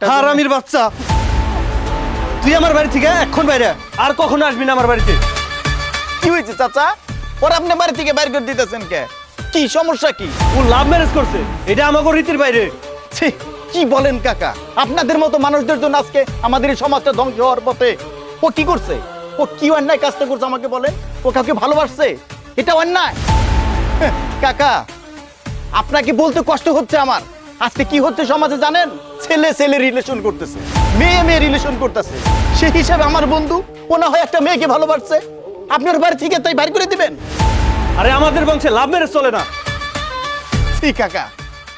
হারামির বাচ্চা, তুই আমার বাড়ি থেকে এখন বাইরে আর কখনো আসবি না আমার বাড়িতে। কি হয়েছে চাচা? ওরা আপনি বাড়ি থেকে বাইর করে দিতেছেন কে? কি সমস্যা কি? ও লাভ ম্যারেজ করছে, এটা আমাকে রীতির বাইরে। ছি, কি বলেন কাকা? আপনাদের মতো মানুষদের জন্য আজকে আমাদের এই সমাজটা ধ্বংস হওয়ার পথে। ও কি করছে? ও কি অন্যায় কাজটা করছে আমাকে বলেন? ও কাউকে ভালোবাসছে? এটা অন্যায়। কাকা, আপনাকে বলতে কষ্ট হচ্ছে আমার। আজকে কি হচ্ছে সমাজে জানেন? ছেলে ছেলে রিলেশন করতেছে, মেয়ে মেয়ে রিলেশন করতেছে। সেই হিসাবে আমার বন্ধু ও না হয় একটা মেয়েকে ভালোবাসছে, আপনার বাড়ি থেকে তাই বাইর করে দিবেন? আরে আমাদের বংশে লাভ ম্যারেজ চলে না। ঠিক কাকা,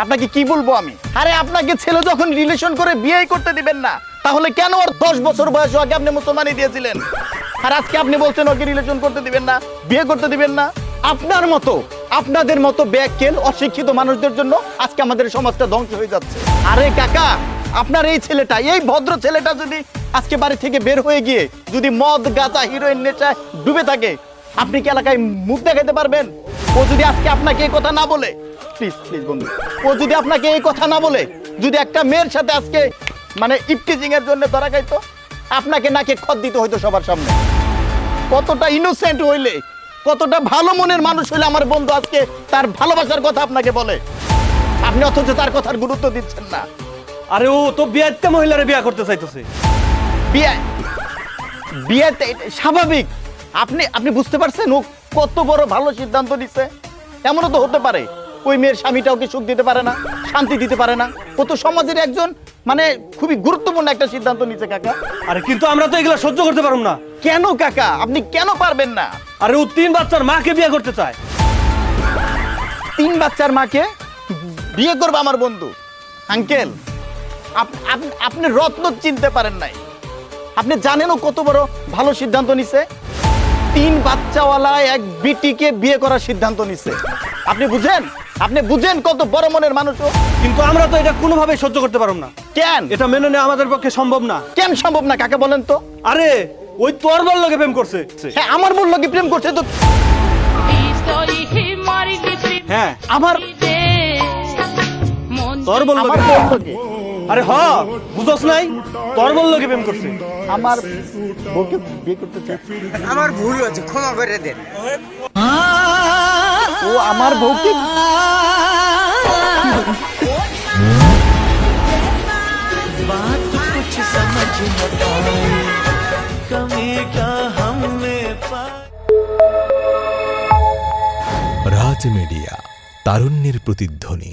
আপনাকে কি বলবো আমি? আরে আপনাকে ছেলে যখন রিলেশন করে বিয়ে করতে দিবেন না, তাহলে কেন ওর 10 বছর বয়স আগে আপনি মুসলমানি দিয়েছিলেন? আর আজকে আপনি বলছেন ওকে রিলেশন করতে দিবেন না, বিয়ে করতে দিবেন না? আপনার মতো, আপনাদের মতো ব্যাককেল অশিক্ষিত মানুষদের জন্য আজকে আমাদের সমাজটা ধ্বংস হয়ে যাচ্ছে। আরে কাকা, আপনার এই ছেলেটা, এই ভদ্র ছেলেটা যদি আজকে বাড়ি থেকে বের হয়ে গিয়ে যদি মদ গাঁজা হিরোইন নেশায় ডুবে থাকে, আপনি কি এলাকায় মুখ দেখাতে পারবেন? ও যদি আজকে আপনাকে এই কথা না বলে, প্লিজ প্লিজ বন্ধু, ও যদি আপনাকে এই কথা না বলে যদি একটা মেয়ের সাথে আজকে মানে ইপটিজিং এর জন্য ধরা খাইতো, আপনাকে নাকে খত দিতে হইতো সবার সামনে। কতটা ইনোসেন্ট হইলে, কতটা ভালো মনের মানুষ হইলে আমার বন্ধু আজকে তার ভালোবাসার কথা আপনাকে বলে, আপনি অথচ তার কথার গুরুত্ব দিচ্ছেন না। আরে ও তো বিয়েতে মহিলারে বিয়ে করতে চাইতেছে। বিয়ে, বিয়েতে স্বাভাবিক। আপনি আপনি বুঝতে পারছেন ও কত বড় ভালো সিদ্ধান্ত নিচ্ছে? এমনও তো হতে পারে ওই মেয়ের স্বামীটা ওকে সুখ দিতে পারে না, শান্তি দিতে পারে না। ও তো সমাজের একজন মানে খুবই গুরুত্বপূর্ণ একটা সিদ্ধান্ত নিচ্ছে কাকা। আরে কিন্তু আমরা তো এগুলা সহ্য করতে পারবো না। কেন কাকা, আপনি কেন পারবেন না? আরে ও 3 বাচ্চার মাকে বিয়ে করতে চায়। 3 বাচ্চার মাকে বিয়ে করবে আমার বন্ধু? আঙ্কেল, আপনি রত্ন চিনতে পারেন নাই। আপনি জানেন ও কত বড় ভালো সিদ্ধান্ত নিছে? 3 বাচ্চাওয়ালা এক বিটিকে বিয়ে করার সিদ্ধান্ত নিছে। আপনি বুঝেন? আপনি বুঝেন কত বড় মনের মানুষ ও? কিন্তু আমরা তো এটা কোনোভাবেই সহ্য করতে পারবো না। কেন? এটা মেনে নেওয়া আমাদের পক্ষে সম্ভব না। কেন সম্ভব না কাকা, বলেন তো? আরে ওই তোর বল লোকে প্রেম করছে। হ্যাঁ, আমার বলল কি প্রেম করছে তো? হ্যাঁ, আমার তোর বল আমার লোকে। বলল কি? আরে হ, বুঝছ নাই? তোর বল লোকে প্রেম করছে। আমার বউকে বিয়ে করতে চায়। আমার ভুল হয়েছে, ক্ষমা করে দেন। ও আমার বউকে রাজ মিডিয়া, তারুণ্যের প্রতিধ্বনি।